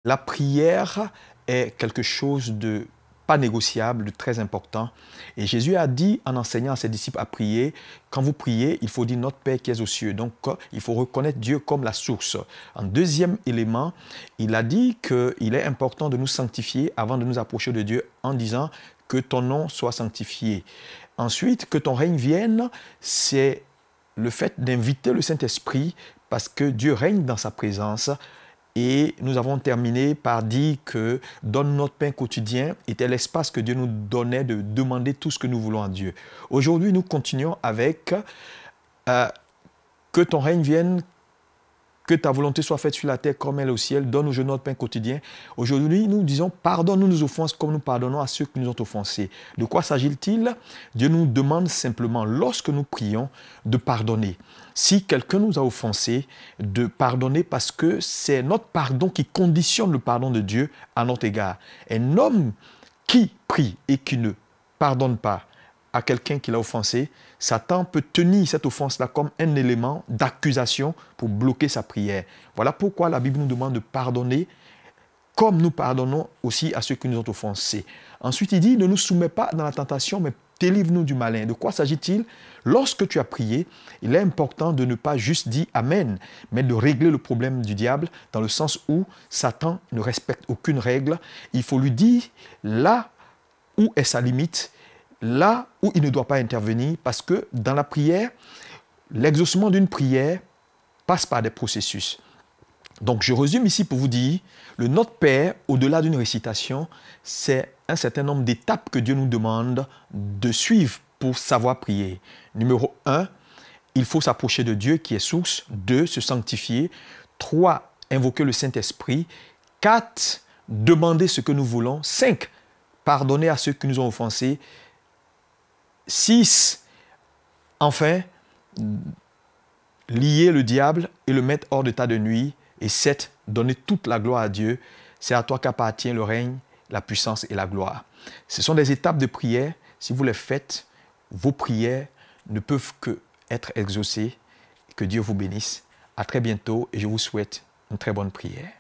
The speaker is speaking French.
La prière est quelque chose de pas négociable, de très important. Et Jésus a dit, en enseignant à ses disciples à prier, quand vous priez, il faut dire notre Père qui est aux cieux. Donc, il faut reconnaître Dieu comme la source. En deuxième élément, il a dit qu'il est important de nous sanctifier avant de nous approcher de Dieu en disant que ton nom soit sanctifié. Ensuite, que ton règne vienne, c'est le fait d'inviter le Saint-Esprit parce que Dieu règne dans sa présence. Et nous avons terminé par dire que donne notre pain quotidien était l'espace que Dieu nous donnait de demander tout ce que nous voulons à Dieu. Aujourd'hui, nous continuons avec que ton règne vienne, que ta volonté soit faite sur la terre comme elle est au ciel. Donne aujourd'hui notre pain quotidien. Aujourd'hui, nous disons pardonne-nous nos offenses comme nous pardonnons à ceux qui nous ont offensés. De quoi s'agit-il? Dieu nous demande simplement, lorsque nous prions, de pardonner. Si quelqu'un nous a offensés, de pardonner parce que c'est notre pardon qui conditionne le pardon de Dieu à notre égard. Un homme qui prie et qui ne pardonne pas à quelqu'un qui l'a offensé, Satan peut tenir cette offense-là comme un élément d'accusation pour bloquer sa prière. Voilà pourquoi la Bible nous demande de pardonner comme nous pardonnons aussi à ceux qui nous ont offensés. Ensuite, il dit, ne nous soumets pas dans la tentation, mais délivre-nous du malin. De quoi s'agit-il? Lorsque tu as prié, il est important de ne pas juste dire Amen, mais de régler le problème du diable dans le sens où Satan ne respecte aucune règle. Il faut lui dire là où est sa limite, là où il ne doit pas intervenir, parce que dans la prière, l'exaucement d'une prière passe par des processus. Donc je résume ici pour vous dire, le Notre Père, au-delà d'une récitation, c'est un certain nombre d'étapes que Dieu nous demande de suivre pour savoir prier. Numéro 1, il faut s'approcher de Dieu qui est source. 2, se sanctifier. 3, invoquer le Saint-Esprit. 4, demander ce que nous voulons. 5, pardonner à ceux qui nous ont offensés. 6, enfin, lier le diable et le mettre hors d'état de nuit. Et 7, donner toute la gloire à Dieu. C'est à toi qu'appartient le règne, la puissance et la gloire. Ce sont des étapes de prière. Si vous les faites, vos prières ne peuvent que être exaucées. Que Dieu vous bénisse. À très bientôt et je vous souhaite une très bonne prière.